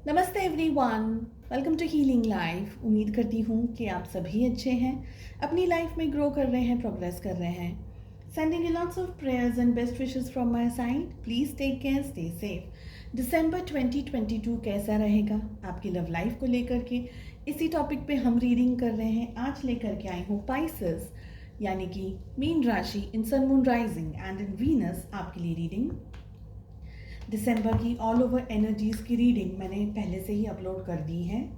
नमस्ते everyone, welcome to healing life. उम्मीद करती हूँ कि आप सभी अच्छे हैं, अपनी लाइफ में ग्रो कर रहे हैं, प्रोग्रेस कर रहे हैं। Sending you lots of prayers and best wishes from my side. Please take care, stay safe. दिसंबर 2022 कैसा रहेगा आपकी लव लाइफ को लेकर के, इसी टॉपिक पे हम रीडिंग कर रहे हैं। आज लेकर के आई हूँ पाइसेस यानी कि मीन राशि in sun moon rising and in Venus आपके लिए रीडिंग। दिसंबर की ऑल ओवर एनर्जीज़ की रीडिंग मैंने पहले से ही अपलोड कर दी है,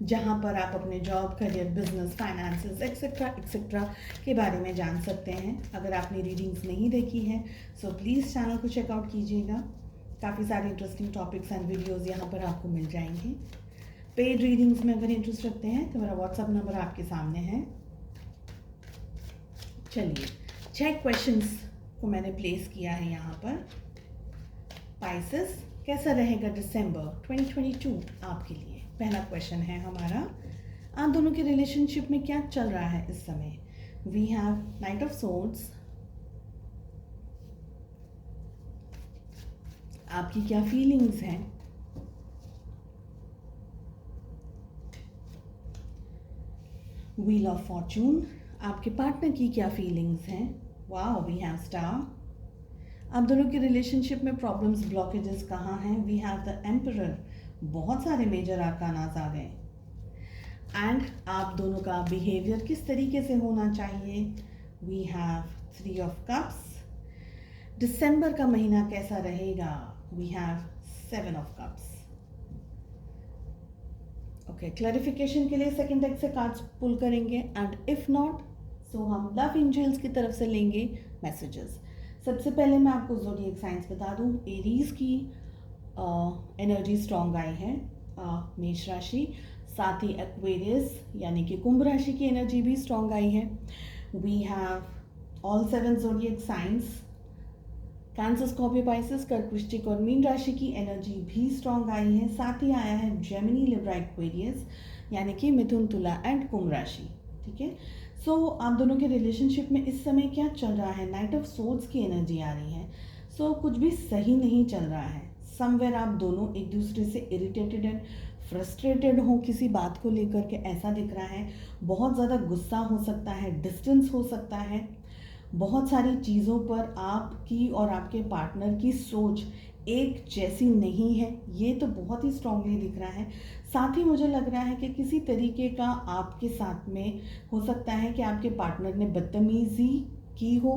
जहाँ पर आप अपने job, career, business, finances etcetera etcetera के बारे में जान सकते हैं। अगर आपने रीडिंग्स नहीं देखी हैं सो प्लीज़ चैनल को चेकआउट कीजिएगा। काफ़ी सारे इंटरेस्टिंग टॉपिक्स एंड वीडियोज़ यहाँ पर आपको मिल जाएंगे। पेड रीडिंग्स में अगर इंटरेस्ट रखते हैं तो मेरा व्हाट्सअप नंबर आपके सामने है। चलिए, 6 क्वेश्चंस को मैंने प्लेस किया है यहाँ पर। पाइसेस, कैसा रहेगा दिसंबर 2022 आपके लिए? पहला क्वेश्चन है हमारा, आप दोनों के रिलेशनशिप में क्या चल रहा है इस समय? We have knight of swords. आपकी क्या फीलिंग्स हैं? Wheel of fortune. आपके पार्टनर की क्या फीलिंग्स हैं? Wow, we have star. आप दोनों के रिलेशनशिप में प्रॉब्लम्स, ब्लॉकेजेस कहाँ हैं? We have the emperor. बहुत सारे मेजर आर्कानास आ गए। एंड आप दोनों का बिहेवियर किस तरीके से होना चाहिए? We have 3 of cups. दिसंबर का महीना कैसा रहेगा? We have 7 of cups. Okay, clarification के लिए सेकंड डेक से कार्ड्स पुल करेंगे एंड इफ नॉट सो हम लव एंजल्स की तरफ से लेंगे मैसेजेस। सबसे पहले मैं आपको ज़ोडिएक साइंस बता दूं। एरीज की एनर्जी स्ट्रॉन्ग आई है, मेष राशि। साथ ही एक्वेरियस यानी कि कुंभ राशि की एनर्जी भी स्ट्रॉन्ग आई है। We have all 7 zodiac signs. Cancer, Scorpio, Pisces, कर्क, वृश्चिक और मीन राशि की एनर्जी भी स्ट्रॉन्ग आई है। साथ ही आया है जेमिनी, लिब्रा, एक्वेरियस यानी कि मिथुन, तुला एंड कुंभ राशि। ठीक है, सो आप दोनों के रिलेशनशिप में इस समय क्या चल रहा है? नाइट ऑफ सोर्ड्स की एनर्जी आ रही है। सो कुछ भी सही नहीं चल रहा है। समवेयर आप दोनों एक दूसरे से इरिटेटेड एंड फ्रस्ट्रेटेड हो किसी बात को लेकर के, ऐसा दिख रहा है। बहुत ज़्यादा गुस्सा हो सकता है, डिस्टेंस हो सकता है। बहुत सारी चीज़ों पर आपकी और आपके पार्टनर की सोच एक जैसी नहीं है, ये तो बहुत ही स्ट्रांगली दिख रहा है। साथ ही मुझे लग रहा है कि किसी तरीके का आपके साथ में हो सकता है कि आपके पार्टनर ने बदतमीज़ी की हो,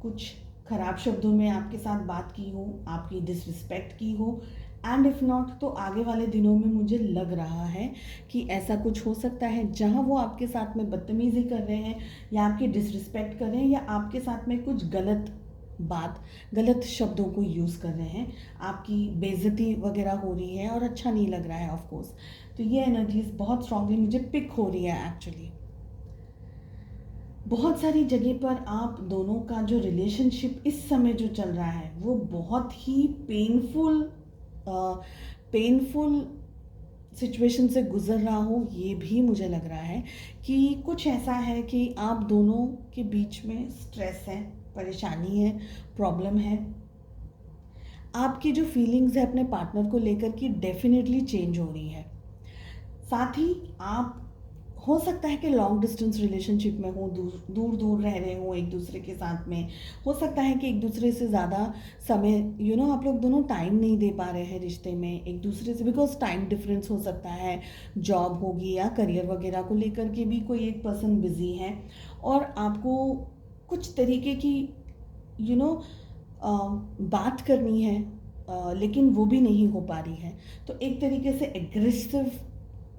कुछ खराब शब्दों में आपके साथ बात की हो, आपकी डिसरिस्पेक्ट की हो। एंड इफ़ नॉट तो आगे वाले दिनों में मुझे लग रहा है कि ऐसा कुछ हो सकता है जहां वो आपके साथ में बदतमीज़ी कर रहे हैं या आपकी डिसरिस्पेक्ट कर रहे हैं या आपके साथ में कुछ गलत शब्दों को यूज़ कर रहे हैं, आपकी बेइज्जती वगैरह हो रही है और अच्छा नहीं लग रहा है ऑफ कोर्स। तो ये एनर्जीज बहुत स्ट्रांगली मुझे पिक हो रही है एक्चुअली। बहुत सारी जगह पर आप दोनों का जो रिलेशनशिप इस समय जो चल रहा है वो बहुत ही पेनफुल सिचुएशन से गुजर रहा हो, ये भी मुझे लग रहा है कि कुछ ऐसा है कि आप दोनों के बीच में स्ट्रेस है, परेशानी है, प्रॉब्लम है। आपकी जो फीलिंग्स है अपने पार्टनर को लेकर की डेफिनेटली चेंज हो रही है। साथ ही आप हो सकता है कि लॉन्ग डिस्टेंस रिलेशनशिप में हो, दूर दूर रह रहे हो एक दूसरे के साथ में। हो सकता है कि एक दूसरे से ज़्यादा समय आप लोग दोनों टाइम नहीं दे पा रहे हैं रिश्ते में एक दूसरे से, बिकॉज टाइम डिफरेंस हो सकता है। जॉब होगी या करियर वगैरह को लेकर के भी कोई एक पर्सन बिजी है और आपको कुछ तरीके की बात करनी है, लेकिन वो भी नहीं हो पा रही है। तो एक तरीके से एग्रेसिव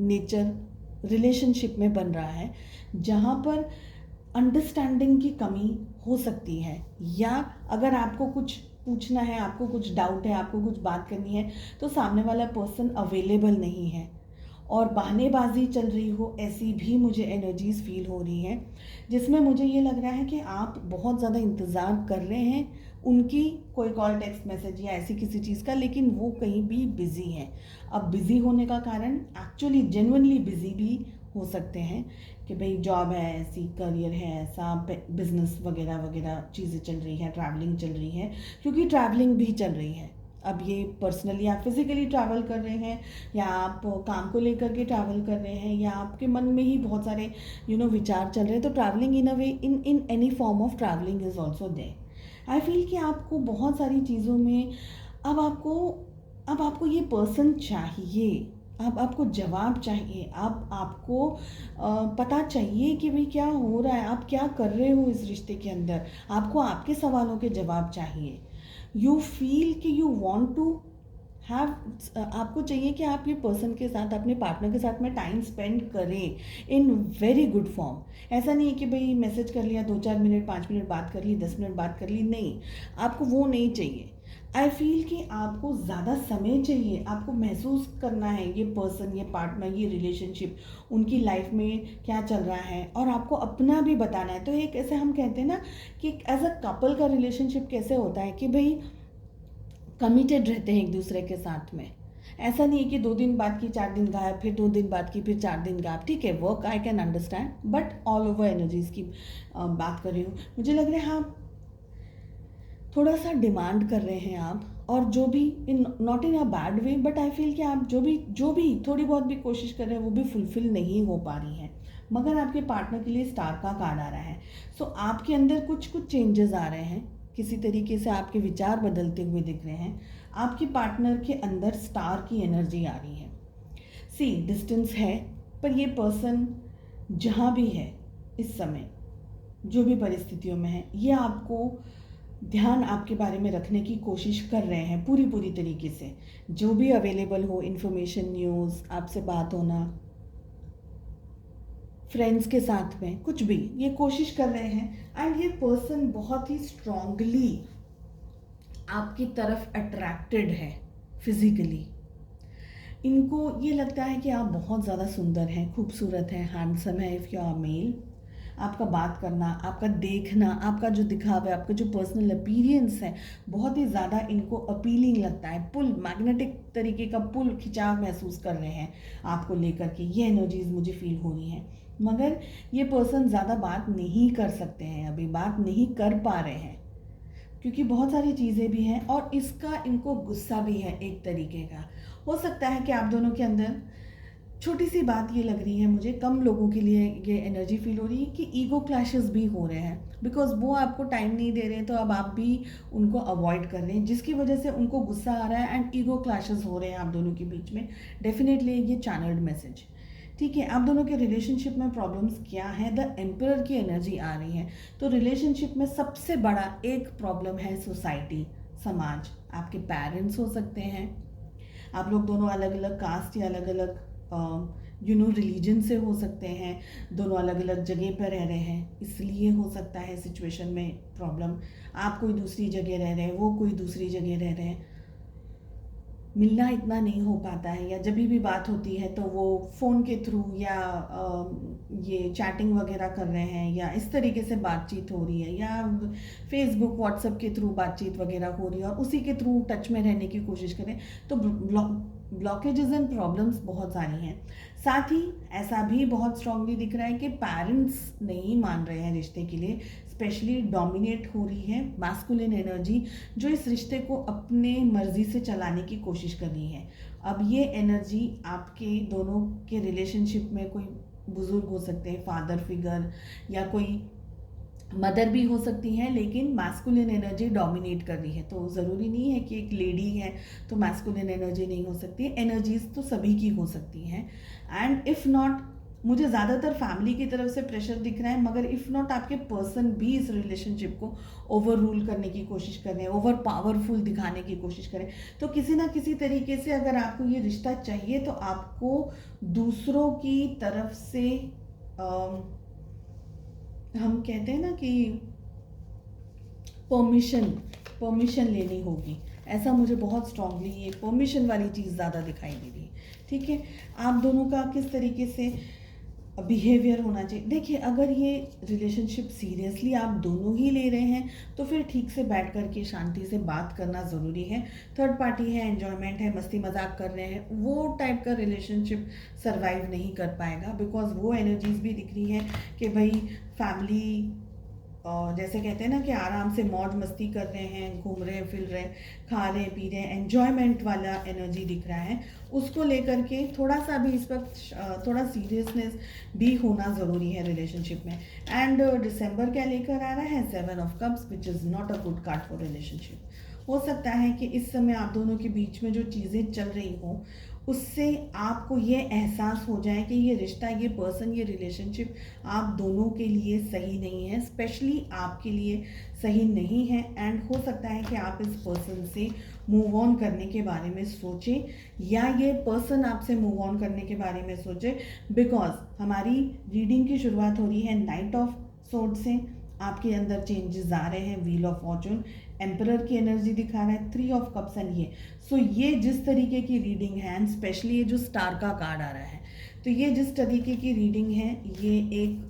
नेचर रिलेशनशिप में बन रहा है, जहाँ पर अंडरस्टैंडिंग की कमी हो सकती है, या अगर आपको कुछ पूछना है, आपको कुछ डाउट है, आपको कुछ बात करनी है तो सामने वाला पर्सन अवेलेबल नहीं है और बहानेबाजी चल रही हो, ऐसी भी मुझे एनर्जीज फील हो रही हैं, जिसमें मुझे ये लग रहा है कि आप बहुत ज़्यादा इंतज़ार कर रहे हैं उनकी कोई कॉल, टेक्स्ट मैसेज या ऐसी किसी चीज़ का, लेकिन वो कहीं भी बिज़ी हैं। अब बिज़ी होने का कारण एक्चुअली जेन्युइनली बिज़ी भी हो सकते हैं कि भाई जॉब है ऐसी, करियर है ऐसा, बिजनेस वगैरह वगैरह चीज़ें चल रही हैं, ट्रैवलिंग चल रही है, क्योंकि ट्रैवलिंग भी चल रही है। अब ये पर्सनली आप फिज़िकली ट्रैवल कर रहे हैं, या आप काम को लेकर के ट्रैवल कर रहे हैं, या आपके मन में ही बहुत सारे विचार चल रहे हैं, तो travelling in a way, in any form of travelling is also there. I feel कि आपको बहुत सारी चीज़ों में अब आपको ये पर्सन चाहिए, अब आपको जवाब चाहिए, अब आपको पता चाहिए कि भाई क्या हो रहा है, आप क्या कर रहे हो इस रिश्ते के अंदर, आपको आपके सवालों के जवाब चाहिए। यू फील कि यू वॉन्ट टू हैव, आपको चाहिए कि आप ये पर्सन के साथ, अपने पार्टनर के साथ में टाइम स्पेंड करें इन वेरी गुड फॉर्म। ऐसा नहीं है कि भाई मैसेज कर लिया, 2-4 मिनट 5 मिनट बात कर ली, 10 मिनट बात कर ली, नहीं, आपको वो नहीं चाहिए। आई फील कि आपको ज़्यादा समय चाहिए, आपको महसूस करना है ये पर्सन, ये पार्टनर, ये रिलेशनशिप, उनकी लाइफ में क्या चल रहा है, और आपको अपना भी बताना है। तो एक ऐसे हम कहते हैं ना कि एज अ कपल का रिलेशनशिप कैसे होता है कि भाई कमिटेड रहते हैं एक दूसरे के साथ में। ऐसा नहीं है कि 2 दिन बात की 4 दिन गायब, फिर 2 दिन बात की फिर 4 दिन गायब। ठीक है, work I can understand, but all over energies की बात कर रही हूँ। मुझे लग रहा है हाँ, थोड़ा सा डिमांड कर रहे हैं आप, और जो भी in not in a bad way, but I feel कि आप जो भी थोड़ी बहुत भी कोशिश कर रहे हैं वो भी फुलफिल नहीं हो पा रही हैं। मगर आपके पार्टनर के लिए स्टार का कार्ड आ रहा है। सो आपके अंदर कुछ चेंजेस आ रहे हैं, किसी तरीके से आपके विचार बदलते हुए दिख रहे हैं। आपके पार्टनर के अंदर स्टार की एनर्जी आ रही है। सी, डिस्टेंस है, पर ये पर्सन जहाँ भी है इस समय, जो भी परिस्थितियों में है, ये आपको ध्यान आपके बारे में रखने की कोशिश कर रहे हैं पूरी तरीके से। जो भी अवेलेबल हो इन्फॉर्मेशन, न्यूज़, आपसे बात होना, फ्रेंड्स के साथ में, कुछ भी, ये कोशिश कर रहे हैं। एंड ये पर्सन बहुत ही स्ट्रांगली आपकी तरफ अट्रैक्टेड है फिजिकली। इनको ये लगता है कि आप बहुत ज़्यादा सुंदर हैं, खूबसूरत हैं, हैंडसम है इफ़ यू आर मेल। आपका बात करना, आपका देखना, आपका जो दिखावा है, आपका जो पर्सनल अपीयरेंस है, बहुत ही ज़्यादा इनको अपीलिंग लगता है। पुल, मैग्नेटिक तरीके का पुल, खिंचाव महसूस कर रहे हैं आपको लेकर के। ये एनर्जीज मुझे फील हो रही हैं। मगर ये पर्सन ज़्यादा बात नहीं कर सकते हैं, अभी बात नहीं कर पा रहे हैं, क्योंकि बहुत सारी चीज़ें भी हैं, और इसका इनको गुस्सा भी है एक तरीके का। हो सकता है कि आप दोनों के अंदर छोटी सी बात ये लग रही है मुझे, कम लोगों के लिए ये एनर्जी फील हो रही है कि ईगो क्लैशेस भी हो रहे हैं, बिकॉज वो आपको टाइम नहीं दे रहे हैं, तो अब आप भी उनको अवॉइड कर रहे हैं, जिसकी वजह से उनको गुस्सा आ रहा है एंड ईगो क्लैशेस हो रहे हैं आप दोनों के बीच में। डेफिनेटली ये चैनल्ड मैसेज। ठीक है, आप दोनों के रिलेशनशिप में प्रॉब्लम्स क्या है, द एम्परर की एनर्जी आ रही है। तो रिलेशनशिप में सबसे बड़ा एक प्रॉब्लम है सोसाइटी, समाज। आपके पेरेंट्स हो सकते हैं, आप लोग दोनों अलग अलग कास्ट या अलग अलग रिलीजन से हो सकते हैं, दोनों अलग अलग जगह पर रह रहे हैं, इसलिए हो सकता है सिचुएशन में प्रॉब्लम। आप कोई दूसरी जगह रह रहे हैं, वो कोई दूसरी जगह रह रहे हैं, मिलना इतना नहीं हो पाता है, या जब भी बात होती है तो वो फ़ोन के थ्रू या ये चैटिंग वगैरह कर रहे हैं, या इस तरीके से बातचीत हो रही है, या फेसबुक व्हाट्सएप के थ्रू बातचीत वगैरह हो रही है, और उसी के थ्रू टच में रहने की कोशिश करें। तो ब्लॉकेजेस एंड प्रॉब्लम्स बहुत सारी हैं। साथ ही ऐसा भी बहुत स्ट्रांगली दिख रहा है कि पेरेंट्स नहीं मान रहे हैं रिश्ते के लिए, स्पेशली डोमिनेट हो रही है मास्कुलिन एनर्जी, जो इस रिश्ते को अपने मर्जी से चलाने की कोशिश कर रही है। अब ये एनर्जी आपके दोनों के रिलेशनशिप में कोई बुजुर्ग हो सकते हैं, फादर फिगर, या कोई मदर भी हो सकती हैं, लेकिन मैस्कुलिन एनर्जी डोमिनेट कर रही है। तो ज़रूरी नहीं है कि एक लेडी है तो मैस्कुलिन एनर्जी नहीं हो सकती, एनर्जीज तो सभी की हो सकती हैं। एंड इफ़ नॉट, मुझे ज़्यादातर फैमिली की तरफ से प्रेशर दिख रहा है, मगर इफ़ नॉट आपके पर्सन भी इस रिलेशनशिप को ओवर रूल करने की कोशिश कर रहे हैं, ओवर पावरफुल दिखाने की कोशिश करें, तो किसी ना किसी तरीके से अगर आपको ये रिश्ता चाहिए तो आपको दूसरों की तरफ से हम कहते हैं ना कि परमिशन लेनी होगी। ऐसा मुझे बहुत स्ट्रांगली ये परमिशन वाली चीज़ ज़्यादा दिखाई दे रही है। ठीक है, आप दोनों का किस तरीके से बिहेवियर होना चाहिए। देखिए, अगर ये रिलेशनशिप सीरियसली आप दोनों ही ले रहे हैं तो फिर ठीक से बैठ कर के शांति से बात करना ज़रूरी है। थर्ड पार्टी है, एन्जॉयमेंट है, मस्ती मजाक कर रहे हैं, वो टाइप का रिलेशनशिप सरवाइव नहीं कर पाएगा, बिकॉज वो एनर्जीज भी दिख रही हैं कि भाई फैमिली जैसे कहते हैं ना कि आराम से मौज मस्ती कर रहे हैं, घूम रहे हैं, फिर रहे हैं, खा रहे हैं, पी रहे हैं, एन्जॉयमेंट वाला एनर्जी दिख रहा है, उसको लेकर के थोड़ा सा भी इस वक्त थोड़ा सीरियसनेस भी होना ज़रूरी है रिलेशनशिप में। एंड दिसंबर क्या लेकर आ रहा है? 7 of cups, which is not a good card for relationship. हो सकता है कि इस समय आप दोनों के बीच में जो चीज़ें चल रही हों, उससे आपको ये एहसास हो जाए कि ये रिश्ता, ये पर्सन, ये रिलेशनशिप आप दोनों के लिए सही नहीं है, स्पेशली आपके लिए सही नहीं है। एंड हो सकता है कि आप इस पर्सन से मूव ऑन करने के बारे में सोचें, या ये पर्सन आपसे मूव ऑन करने के बारे में सोचे, बिकॉज हमारी रीडिंग की शुरुआत हो रही है नाइट ऑफ सोर्ड से। आपके अंदर चेंजेस आ रहे हैं, व्हील ऑफ फॉर्चून, एम्परर की एनर्जी दिखा रहा है, 3 ऑफ कप्स एंड ये। सो ये जिस तरीके की रीडिंग है, एंड स्पेशली ये जो स्टार का कार्ड आ रहा है, तो ये जिस तरीके की रीडिंग है, ये एक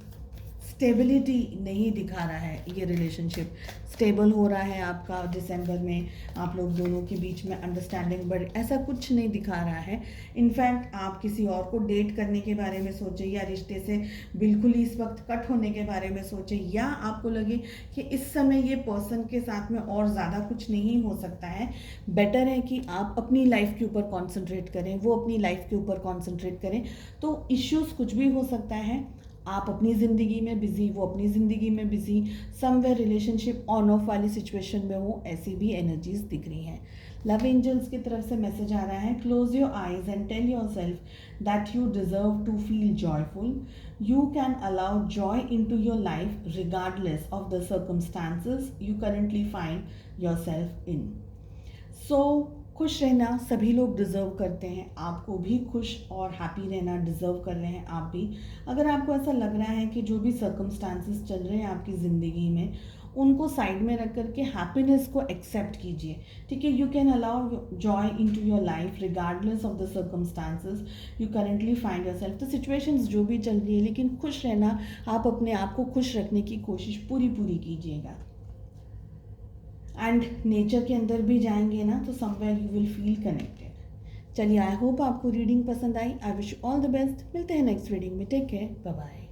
स्टेबिलिटी नहीं दिखा रहा है। ये रिलेशनशिप स्टेबल हो रहा है आपका दिसंबर में, आप लोग दोनों के बीच में अंडरस्टैंडिंग बढ़, ऐसा कुछ नहीं दिखा रहा है। इनफैक्ट आप किसी और को डेट करने के बारे में सोचें, या रिश्ते से बिल्कुल ही इस वक्त कट होने के बारे में सोचें, या आपको लगे कि इस समय ये पर्सन के साथ में और ज़्यादा कुछ नहीं हो सकता है, बेटर है कि आप अपनी लाइफ के ऊपर कॉन्सेंट्रेट करें, वो अपनी लाइफ के ऊपर कॉन्सेंट्रेट करें। तो इश्यूज़ कुछ भी हो सकता है, आप अपनी ज़िंदगी में बिज़ी, वो अपनी ज़िंदगी में busy, somewhere relationship on off वाली सिचुएशन में हो, ऐसी भी एनर्जीज दिख रही हैं। लव एंजल्स की तरफ से मैसेज आ रहा है, close your eyes and tell yourself that you deserve to feel joyful, you can allow joy into your life regardless of the circumstances you currently find yourself in. So खुश रहना सभी लोग deserve करते हैं, आपको भी खुश और हैप्पी रहना डिज़र्व कर रहे हैं आप भी। अगर आपको ऐसा लग रहा है कि जो भी सर्कमस्टांसेस चल रहे हैं आपकी ज़िंदगी में, उनको साइड में रख करके हैप्पीनेस को एक्सेप्ट कीजिए, ठीक है। You can allow joy into your life regardless of the circumstances you currently find yourself. तो सिचुएशंस जो भी चल रही है, लेकिन खुश रहना, आप अपने आप को खुश रखने की कोशिश पूरी कीजिएगा। एंड नेचर के अंदर भी जाएंगे ना, तो somewhere you will feel connected. चलिए, आई होप आपको रीडिंग पसंद आई। I wish you all the best. मिलते हैं नेक्स्ट रीडिंग में। Take care, bye bye.